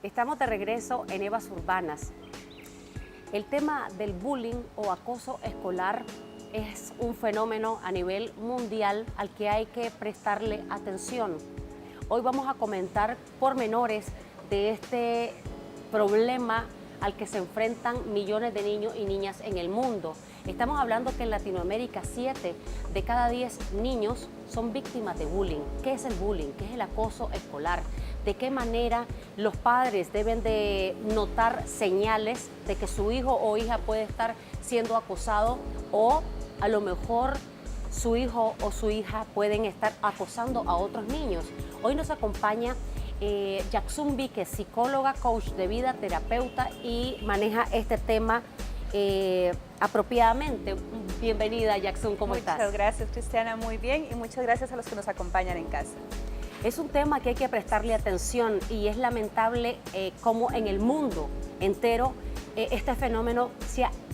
Estamos de regreso en Evas Urbanas. El tema del bullying o acoso escolar es un fenómeno a nivel mundial al que hay que prestarle atención. Hoy vamos a comentar pormenores de este problema al que se enfrentan millones de niños y niñas en el mundo. Estamos hablando que en Latinoamérica 7 de cada 10 niños son víctimas de bullying. ¿Qué es el bullying? ¿Qué es el acoso escolar? ¿De qué manera los padres deben de notar señales de que su hijo o hija puede estar siendo acosado, o a lo mejor su hijo o su hija pueden estar acosando a otros niños? Hoy nos acompaña Yaxun Víquez, psicóloga, coach de vida, terapeuta, y maneja este tema apropiadamente. Bienvenida, Yaxun, ¿cómo estás? Muchas gracias, Cristiana, muy bien, y muchas gracias a los que nos acompañan en casa. Es un tema que hay que prestarle atención y es lamentable cómo en el mundo entero este fenómeno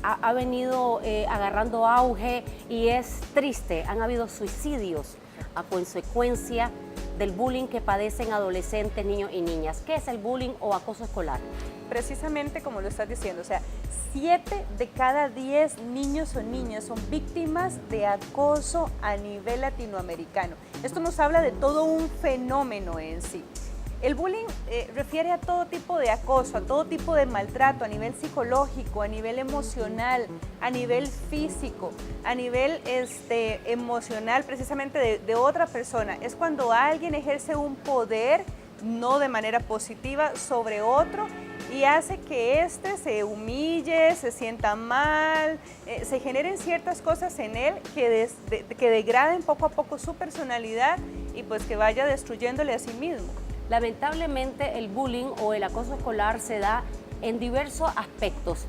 ha venido agarrando auge, y es triste. Han habido suicidios a consecuencia del bullying que padecen adolescentes, niños y niñas. ¿Qué es el bullying o acoso escolar? Precisamente como lo estás diciendo, o sea, 7 de cada 10 niños o niñas son víctimas de acoso a nivel latinoamericano. Esto nos habla de todo un fenómeno en sí. El bullying refiere a todo tipo de acoso, a todo tipo de maltrato, a nivel psicológico, a nivel emocional, a nivel físico, a nivel emocional precisamente de otra persona. Es cuando alguien ejerce un poder, no de manera positiva, sobre otro, y hace que éste se humille, se sienta mal, se generen ciertas cosas en él que degraden poco a poco su personalidad y pues que vaya destruyéndole a sí mismo. Lamentablemente el bullying o el acoso escolar se da en diversos aspectos.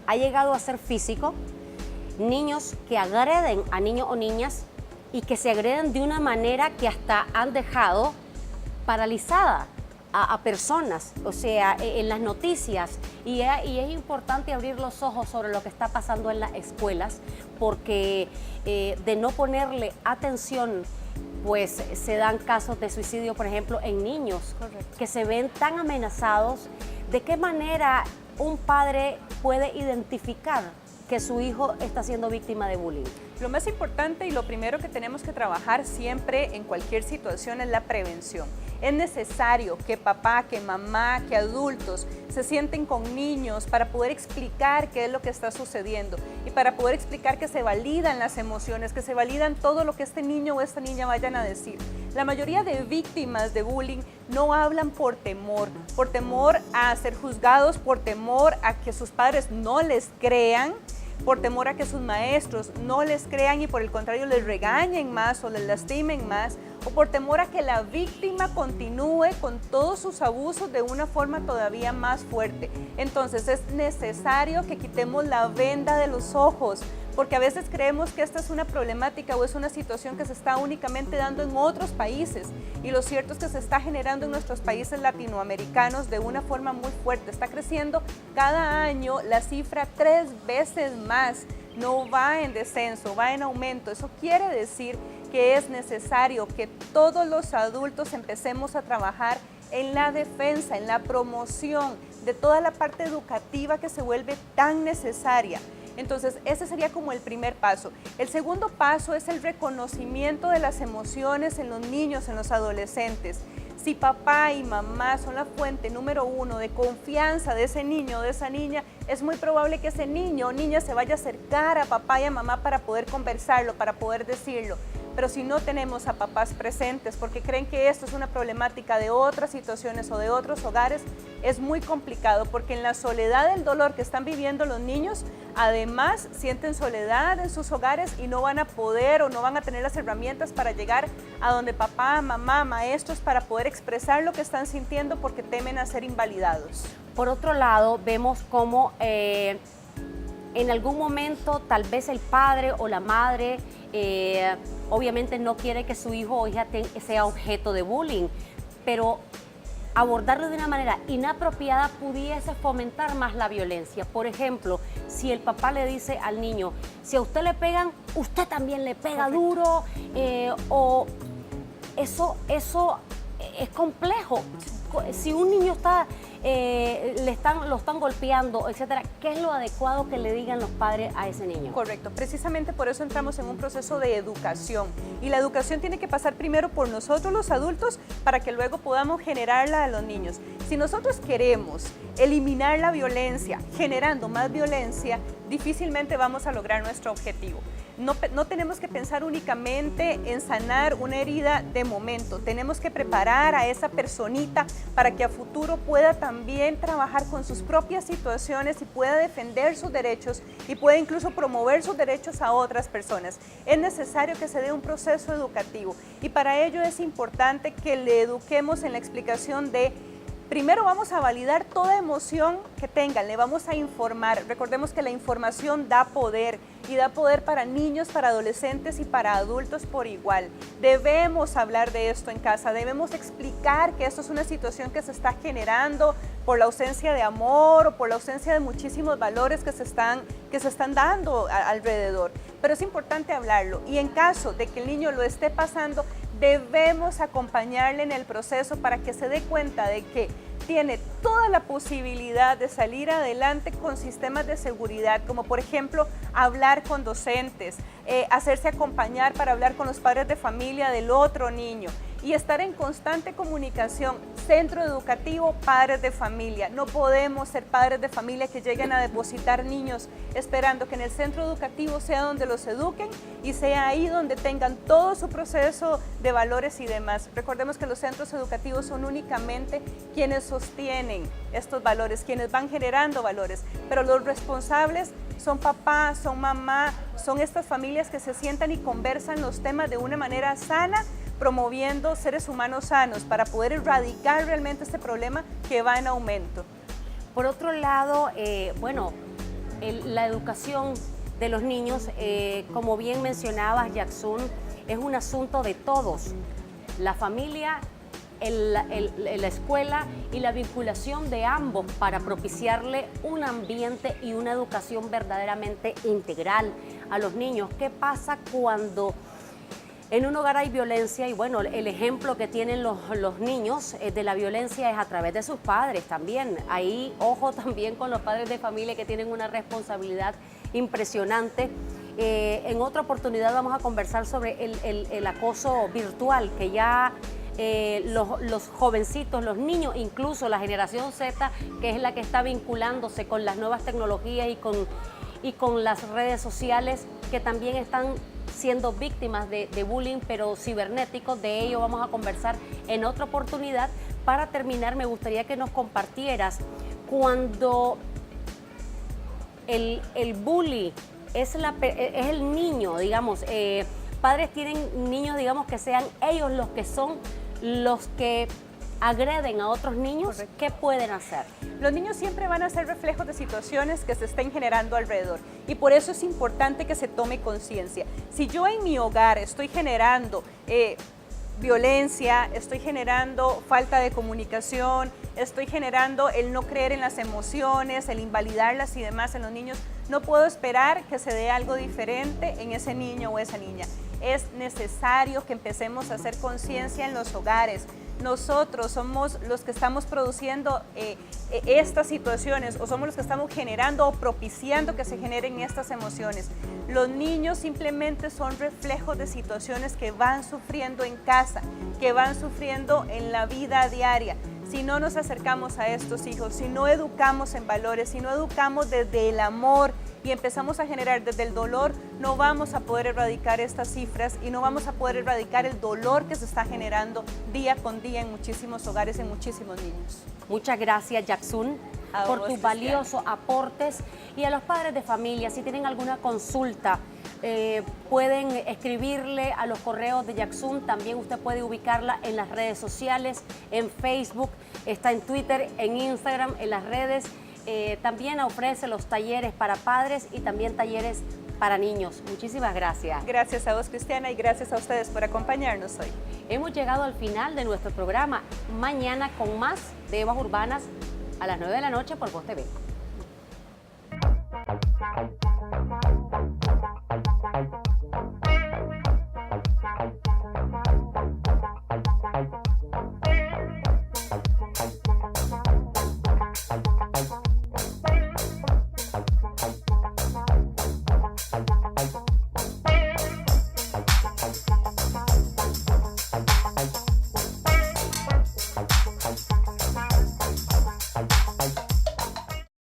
Ha llegado a ser físico, niños que agreden a niños o niñas y que se agreden de una manera que hasta han dejado paralizada a personas, o sea, en las noticias, y es importante abrir los ojos sobre lo que está pasando en las escuelas, porque de no ponerle atención, pues se dan casos de suicidio, por ejemplo, en niños. Correcto. Que se ven tan amenazados. ¿De qué manera un padre puede identificar que su hijo está siendo víctima de bullying? Lo más importante y lo primero que tenemos que trabajar siempre en cualquier situación es la prevención. Es necesario que papá, que mamá, que adultos se sienten con niños para poder explicar qué es lo que está sucediendo y para poder explicar que se validan las emociones, que se validan todo lo que este niño o esta niña vayan a decir. La mayoría de víctimas de bullying no hablan por temor a ser juzgados, por temor a que sus padres no les crean, por temor a que sus maestros no les crean y por el contrario les regañen más o les lastimen más, o por temor a que la víctima continúe con todos sus abusos de una forma todavía más fuerte. Entonces es necesario que quitemos la venda de los ojos, porque a veces creemos que esta es una problemática o es una situación que se está únicamente dando en otros países, y lo cierto es que se está generando en nuestros países latinoamericanos de una forma muy fuerte. Está creciendo cada año la cifra 3 veces más, no va en descenso, va en aumento. Eso quiere decir que es necesario que todos los adultos empecemos a trabajar en la defensa, en la promoción de toda la parte educativa que se vuelve tan necesaria. Entonces, ese sería como el primer paso. El segundo paso es el reconocimiento de las emociones en los niños, en los adolescentes. Si papá y mamá son la fuente número 1 de confianza de ese niño o de esa niña, es muy probable que ese niño o niña se vaya a acercar a papá y a mamá para poder conversarlo, para poder decirlo. Pero si no tenemos a papás presentes porque creen que esto es una problemática de otras situaciones o de otros hogares, es muy complicado, porque en la soledad del dolor que están viviendo los niños, además sienten soledad en sus hogares y no van a poder o no van a tener las herramientas para llegar a donde papá, mamá, maestros, para poder expresar lo que están sintiendo porque temen a ser invalidados. Por otro lado, vemos cómo en algún momento tal vez el padre o la madre obviamente no quiere que su hijo o hija sea objeto de bullying, pero abordarlo de una manera inapropiada pudiese fomentar más la violencia. Por ejemplo, si el papá le dice al niño, si a usted le pegan, usted también le pega duro, o eso es complejo. Si un niño está, lo están golpeando, etcétera, ¿qué es lo adecuado que le digan los padres a ese niño? Correcto, precisamente por eso entramos en un proceso de educación, y la educación tiene que pasar primero por nosotros los adultos para que luego podamos generarla a los niños. Si nosotros queremos eliminar la violencia generando más violencia, difícilmente vamos a lograr nuestro objetivo. No tenemos que pensar únicamente en sanar una herida de momento, tenemos que preparar a esa personita para que a futuro pueda también trabajar con sus propias situaciones y pueda defender sus derechos y pueda incluso promover sus derechos a otras personas. Es necesario que se dé un proceso educativo, y para ello es importante que le eduquemos en la explicación de: primero vamos a validar toda emoción que tengan, le vamos a informar. Recordemos que la información da poder, y da poder para niños, para adolescentes y para adultos por igual. Debemos hablar de esto en casa, debemos explicar que esto es una situación que se está generando por la ausencia de amor o por la ausencia de muchísimos valores que se están dando alrededor. Pero es importante hablarlo, y en caso de que el niño lo esté pasando, debemos acompañarle en el proceso para que se dé cuenta de que tiene toda la posibilidad de salir adelante con sistemas de seguridad, como por ejemplo hablar con docentes, hacerse acompañar para hablar con los padres de familia del otro niño, y estar en constante comunicación, centro educativo, padres de familia. No podemos ser padres de familia que lleguen a depositar niños esperando que en el centro educativo sea donde los eduquen y sea ahí donde tengan todo su proceso de valores y demás. Recordemos que los centros educativos son únicamente quienes sostienen estos valores, quienes van generando valores, pero los responsables son papá, son mamá, son estas familias que se sientan y conversan los temas de una manera sana, promoviendo seres humanos sanos para poder erradicar realmente este problema que va en aumento. Por otro lado, la educación de los niños, como bien mencionabas, Yaksun, es un asunto de todos. La familia, la escuela y la vinculación de ambos para propiciarle un ambiente y una educación verdaderamente integral a los niños. ¿Qué pasa cuando en un hogar hay violencia? Y bueno, el ejemplo que tienen los niños de la violencia es a través de sus padres también. Ahí, ojo también con los padres de familia, que tienen una responsabilidad impresionante. En otra oportunidad vamos a conversar sobre el acoso virtual, que ya los jovencitos, los niños, incluso la generación Z, que es la que está vinculándose con las nuevas tecnologías y con las redes sociales, que también están siendo víctimas de bullying, pero cibernético. De ello vamos a conversar en otra oportunidad. Para terminar, me gustaría que nos compartieras, cuando el bully es el niño, digamos, padres tienen niños, digamos, que sean ellos los que son los que agreden a otros niños. Correcto. ¿Qué pueden hacer? Los niños siempre van a ser reflejos de situaciones que se estén generando alrededor, y por eso es importante que se tome conciencia. Si yo en mi hogar estoy generando violencia, estoy generando falta de comunicación, estoy generando el no creer en las emociones, el invalidarlas y demás en los niños, no puedo esperar que se dé algo diferente en ese niño o esa niña. Es necesario que empecemos a hacer conciencia en los hogares. Nosotros somos los que estamos produciendo estas situaciones, o somos los que estamos generando o propiciando que se generen estas emociones. Los niños simplemente son reflejos de situaciones que van sufriendo en casa, que van sufriendo en la vida diaria. Si no nos acercamos a estos hijos, si no educamos en valores, si no educamos desde el amor y empezamos a generar desde el dolor, no vamos a poder erradicar estas cifras y no vamos a poder erradicar el dolor que se está generando día con día en muchísimos hogares, en muchísimos niños. Muchas gracias, Yaksun, por tus valiosos aportes. Y a los padres de familia, si tienen alguna consulta, pueden escribirle a los correos de Yaksun. También usted puede ubicarla en las redes sociales, en Facebook, está en Twitter, en Instagram, en las redes. También ofrece los talleres para padres y también talleres para niños. Muchísimas gracias. Gracias a vos, Cristiana, y gracias a ustedes por acompañarnos hoy. Hemos llegado al final de nuestro programa. Mañana con más de Evas Urbanas a las 9 de la noche por Voz TV.